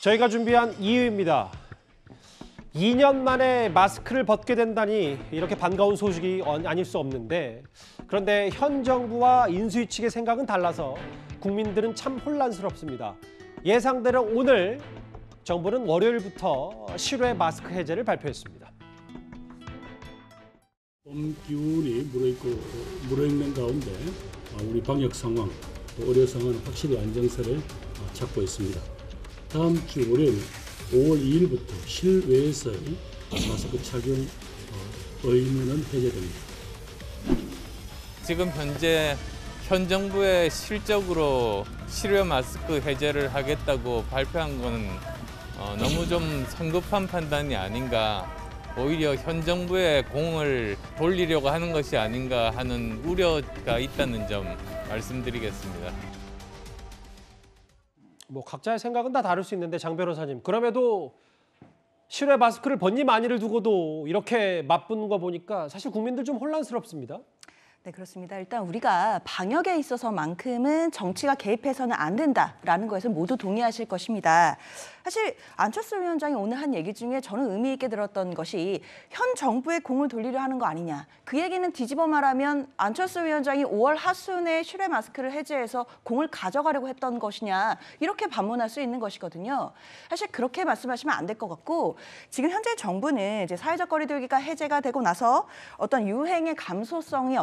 저희가 준비한 2위입니다. 2년 만에 마스크를 벗게 된다니 이렇게 반가운 소식이 아닐 수 없는데, 그런데 현 정부와 인수위 측의 생각은 달라서 국민들은 참 혼란스럽습니다. 예상대로 오늘 정부는 월요일부터 실외 마스크 해제를 발표했습니다. 봄 기운이 무르익는 가운데 우리 방역 상황, 또 의료 상황은 확실히 안정세를 찾고 있습니다. 다음 주 월요일 5월 2일부터 실외에서의 마스크 착용 의무는 해제됩니다. 지금 현재 현 정부의 실적으로 실외 마스크 해제를 하겠다고 발표한 것은 너무 좀 성급한 판단이 아닌가, 오히려 현 정부의 공을 돌리려고 하는 것이 아닌가 하는 우려가 있다는 점 말씀드리겠습니다. 각자의 생각은 다 다를 수 있는데, 장 변호사님, 그럼에도 실외 마스크를 벗니 마니를 두고도 이렇게 맞붙는 거 보니까 사실 국민들 좀 혼란스럽습니다. 네, 그렇습니다. 일단 우리가 방역에 있어서만큼은 정치가 개입해서는 안 된다라는 것에서 모두 동의하실 것입니다. 사실 안철수 위원장이 오늘 한 얘기 중에 저는 의미 있게 들었던 것이 현 정부의 공을 돌리려 하는 거 아니냐. 그 얘기는 뒤집어 말하면 안철수 위원장이 5월 하순에 실외 마스크를 해제해서 공을 가져가려고 했던 것이냐, 이렇게 반문할 수 있는 것이거든요. 사실 그렇게 말씀하시면 안 될 것 같고, 지금 현재 정부는 이제 사회적 거리두기가 해제가 되고 나서 어떤 유행의 감소성이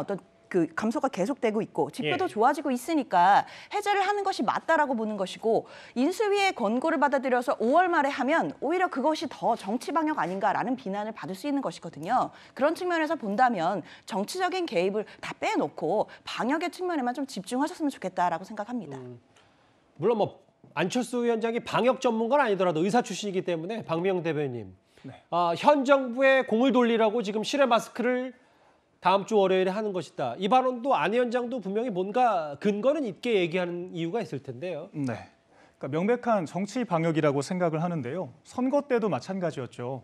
감소가 계속되고 있고 지표도 좋아지고 있으니까 해제를 하는 것이 맞다라고 보는 것이고, 인수위의 권고를 받아들여서 5월 말에 하면 오히려 그것이 더 정치 방역 아닌가라는 비난을 받을 수 있는 것이거든요. 그런 측면에서 본다면 정치적인 개입을 다 빼놓고 방역의 측면에만 좀 집중하셨으면 좋겠다라고 생각합니다. 물론 안철수 위원장이 방역 전문가는 아니더라도 의사 출신이기 때문에, 박미영 대변인, 현 정부의 공을 돌리라고 지금 실외 마스크를 다음 주 월요일에 하는 것이다. 이 발언도 안 위원장도 분명히 뭔가 근거는 있게 얘기하는 이유가 있을 텐데요. 네, 그러니까 명백한 정치 방역이라고 생각을 하는데요. 선거 때도 마찬가지였죠.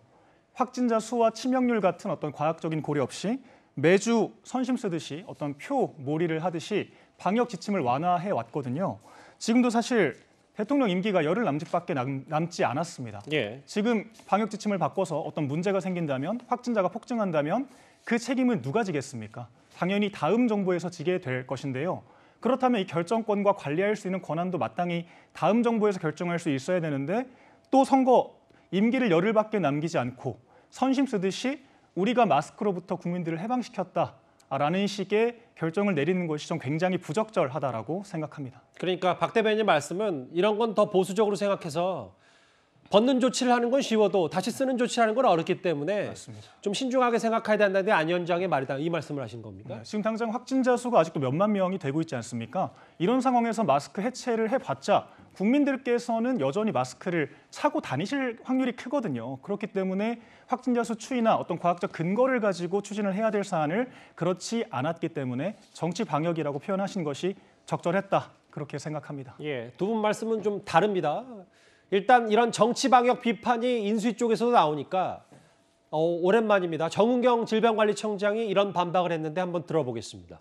확진자 수와 치명률 같은 어떤 과학적인 고려 없이 매주 선심 쓰듯이 어떤 표 몰이를 하듯이 방역 지침을 완화해 왔거든요. 지금도 사실 대통령 임기가 열흘 남짓밖에 남지 않았습니다. 지금 방역 지침을 바꿔서 어떤 문제가 생긴다면, 확진자가 폭증한다면 그 책임은 누가 지겠습니까? 당연히 다음 정부에서 지게 될 것인데요. 그렇다면 이 결정권과 관리할 수 있는 권한도 마땅히 다음 정부에서 결정할 수 있어야 되는데, 또 선거 임기를 열흘밖에 남기지 않고 선심 쓰듯이 우리가 마스크로부터 국민들을 해방시켰다라는 식의 결정을 내리는 것이 좀 굉장히 부적절하다라고 생각합니다. 그러니까 박 대변인 말씀은 이런 건 더 보수적으로 생각해서 벗는 조치를 하는 건 쉬워도 다시 쓰는 조치를 하는 건 어렵기 때문에 맞습니다. 좀 신중하게 생각해야 된다는데 안 위원장의 말이다, 이 말씀을 하신 겁니까? 네, 지금 당장 확진자 수가 아직도 몇만 명이 되고 있지 않습니까? 이런 상황에서 마스크 해체를 해봤자 국민들께서는 여전히 마스크를 차고 다니실 확률이 크거든요. 그렇기 때문에 확진자 수 추이나 어떤 과학적 근거를 가지고 추진을 해야 될 사안을 그렇지 않았기 때문에 정치 방역이라고 표현하신 것이 적절했다, 그렇게 생각합니다. 두 분 말씀은 좀 다릅니다. 일단 이런 정치 방역 비판이 인수위 쪽에서도 나오니까 오랜만입니다. 정은경 질병관리청장이 이런 반박을 했는데 한번 들어보겠습니다.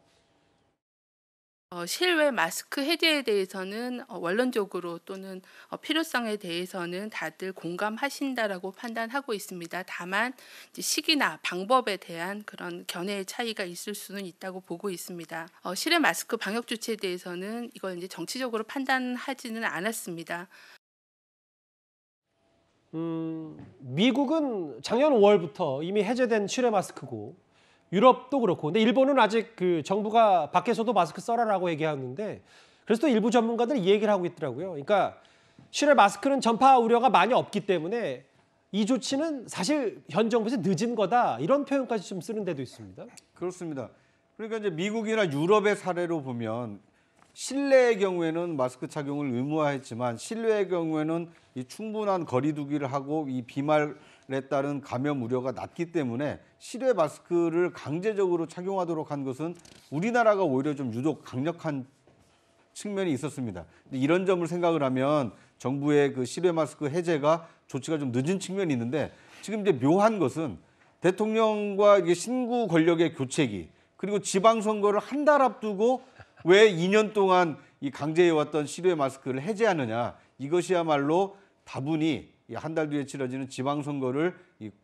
실외 마스크 해제에 대해서는 원론적으로 또는 필요성에 대해서는 다들 공감하신다라고 판단하고 있습니다. 다만 시기나 방법에 대한 그런 견해의 차이가 있을 수는 있다고 보고 있습니다. 실외 마스크 방역 조치에 대해서는 이걸 이제 정치적으로 판단하지는 않았습니다. 미국은 작년 5월부터 이미 해제된 실외 마스크고, 유럽도 그렇고, 근데 일본은 아직 정부가 밖에서도 마스크 써라라고 얘기하는데, 그래서 또 일부 전문가들이 이 얘기를 하고 있더라고요. 그러니까 실외 마스크는 전파 우려가 많이 없기 때문에 이 조치는 사실 현 정부에서 늦은 거다, 이런 표현까지 좀 쓰는 데도 있습니다. 그렇습니다. 그러니까 이제 미국이나 유럽의 사례로 보면 실내의 경우에는 마스크 착용을 의무화했지만 실외의 경우에는 이 충분한 거리 두기를 하고 이 비말에 따른 감염 우려가 낮기 때문에 실외 마스크를 강제적으로 착용하도록 한 것은 우리나라가 오히려 좀 유독 강력한 측면이 있었습니다. 이런 점을 생각을 하면 정부의 그 실외 마스크 해제가 조치가 좀 늦은 측면이 있는데, 지금 이제 묘한 것은 대통령과 이게 신구 권력의 교체기, 그리고 지방선거를 한 달 앞두고 왜 2년 동안 이 강제해왔던 실외 마스크를 해제하느냐, 이것이야말로 다분히 한 달 뒤에 치러지는 지방선거를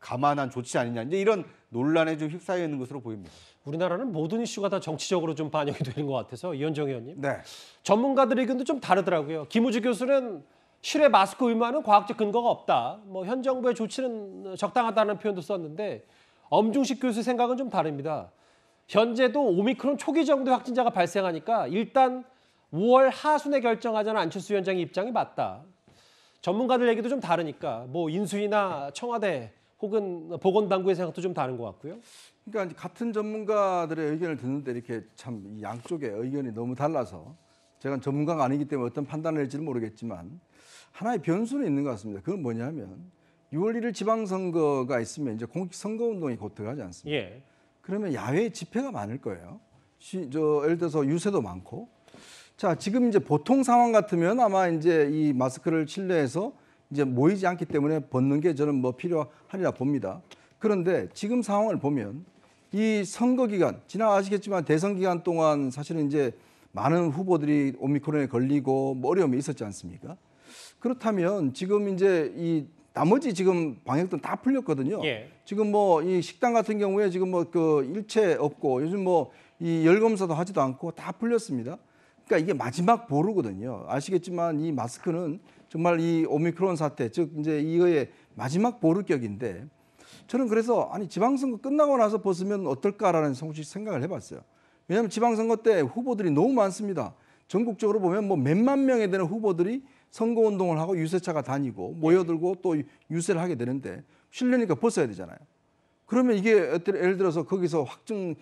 감안한 조치 아니냐 이제 이런 논란에 좀 휩싸여 있는 것으로 보입니다. 우리나라는 모든 이슈가 다 정치적으로 좀 반영이 되는 것 같아서 이현정 의원님. 네. 전문가들 의견도 좀 다르더라고요. 김우주 교수는 실외 마스크 의무화는 과학적 근거가 없다. 뭐 현 정부의 조치는 적당하다는 표현도 썼는데 엄중식 교수 생각은 좀 다릅니다. 현재도 오미크론 초기 정도 확진자가 발생하니까 일단 5월 하순에 결정하자는 안철수 위원장의 입장이 맞다. 전문가들 얘기도 좀 다르니까 뭐 인수위나 청와대 혹은 보건당국의 생각도 좀 다른 것 같고요. 그러니까 같은 전문가들의 의견을 듣는데 이렇게 참 양쪽의 의견이 너무 달라서 제가 전문가가 아니기 때문에 어떤 판단을 할지는 모르겠지만 하나의 변수는 있는 것 같습니다. 그건 뭐냐면 6월 1일 지방선거가 있으면 이제 공식 선거운동이 곧 들어가지 않습니까? 예. 그러면 야외 집회가 많을 거예요. 예를 들어서 유세도 많고. 자, 지금 이제 보통 상황 같으면 아마 이제 이 마스크를 실내에서 이제 모이지 않기 때문에 벗는 게 저는 뭐 필요하리라 봅니다. 그런데 지금 상황을 보면 이 선거 기간, 아시겠지만 대선 기간 동안 사실은 이제 많은 후보들이 오미크론에 걸리고 뭐 어려움이 있었지 않습니까? 그렇다면 지금 이제 이 나머지 지금 방역들은 다 풀렸거든요. 예. 지금 뭐 이 식당 같은 경우에 지금 뭐 그 일체 없고 요즘 뭐 이 열검사도 하지도 않고 다 풀렸습니다. 그러니까 이게 마지막 보루거든요. 아시겠지만 이 마스크는 정말 이 오미크론 사태, 즉 이제 이거의 마지막 보루격인데 저는 그래서 아니 지방선거 끝나고 나서 벗으면 어떨까라는 솔직히 생각을 해봤어요. 왜냐하면 지방선거 때 후보들이 너무 많습니다. 전국적으로 보면 뭐 몇만 명에 되는 후보들이 선거운동을 하고 유세차가 다니고 모여들고 또 유세를 하게 되는데 실내니까 벗어야 되잖아요. 그러면 이게 예를 들어서 거기서 확증이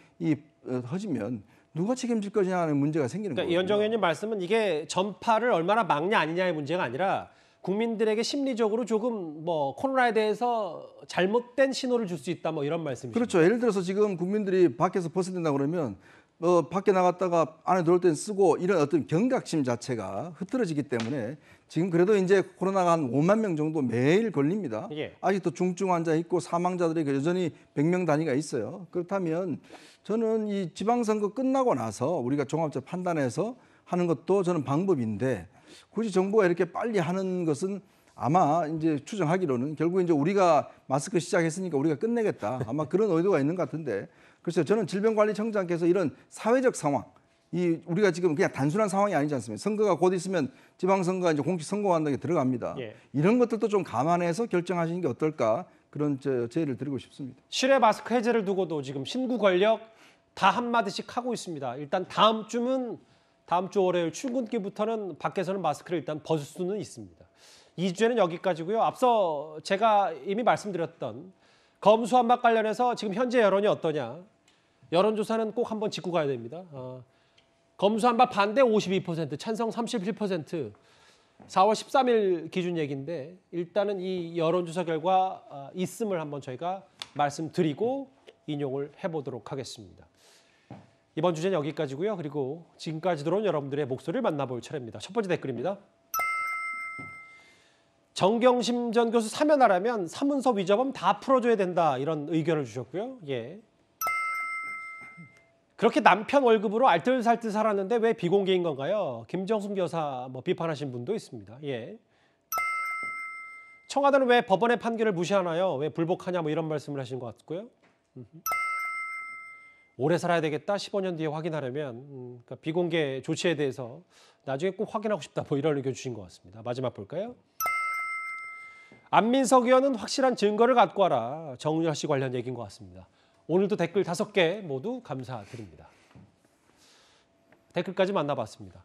터지면 누가 책임질 것이냐 하는 문제가 생기는 그러니까 거예요. 이현정 의원님 말씀은 이게 전파를 얼마나 막냐 아니냐의 문제가 아니라 국민들에게 심리적으로 조금 뭐 코로나에 대해서 잘못된 신호를 줄 수 있다 뭐 이런 말씀이시죠. 그렇죠. 예를 들어서 지금 국민들이 밖에서 벗어야 된다 그러면 밖에 나갔다가 안에 들어올 땐 쓰고 이런 어떤 경각심 자체가 흐트러지기 때문에 지금 그래도 이제 코로나가 한 5만 명 정도 매일 걸립니다. 예. 아직도 중증 환자 있고 사망자들이 여전히 100명 단위가 있어요. 그렇다면 저는 이 지방선거 끝나고 나서 우리가 종합적 판단해서 하는 것도 저는 방법인데 굳이 정부가 이렇게 빨리 하는 것은 아마 이제 추정하기로는 결국 이제 우리가 마스크 시작했으니까 우리가 끝내겠다. 아마 그런 의도가 있는 것 같은데 글쎄요. 저는 질병관리청장께서 이런 사회적 상황, 이 우리가 지금 그냥 단순한 상황이 아니지 않습니까? 선거가 곧 있으면 지방선거가 이제 공식 선거한다게 들어갑니다. 예. 이런 것들도 좀 감안해서 결정하시는 게 어떨까 그런 제의를 드리고 싶습니다. 실외 마스크 해제를 두고도 지금 신구 권력 다 한마디씩 하고 있습니다. 일단 다음 주 월요일 출근길부터는 밖에서는 마스크를 일단 벗을 수는 있습니다. 2주에는 여기까지고요. 앞서 제가 이미 말씀드렸던 검수완박 관련해서 지금 현재 여론이 어떠냐. 여론조사는 꼭 한번 짚고 가야 됩니다. 검수완박 반대 52%, 찬성 37%, 4월 13일 기준 얘기인데 일단은 이 여론조사 결과 있음을 한번 저희가 말씀드리고 인용을 해보도록 하겠습니다. 이번 주제는 여기까지고요. 그리고 지금까지 들어온 여러분들의 목소리를 만나볼 차례입니다. 첫 번째 댓글입니다. 정경심 전 교수 사면하라면 사문서 위조범 다 풀어줘야 된다 이런 의견을 주셨고요. 예. 그렇게 남편 월급으로 알뜰살뜰 살았는데 왜 비공개인 건가요? 김정숙 여사 뭐 비판하신 분도 있습니다. 예. 청와대는 왜 법원의 판결을 무시하나요? 왜 불복하냐 뭐 이런 말씀을 하신 것 같고요. 오래 살아야 되겠다. 15년 뒤에 확인하려면 그러니까 비공개 조치에 대해서 나중에 꼭 확인하고 싶다. 뭐 이런 의견 주신 것 같습니다. 마지막 볼까요? 안민석 의원은 확실한 증거를 갖고 와라. 정유라 씨 관련 얘기인 것 같습니다. 오늘도 댓글 5개 모두 감사드립니다. 댓글까지 만나봤습니다.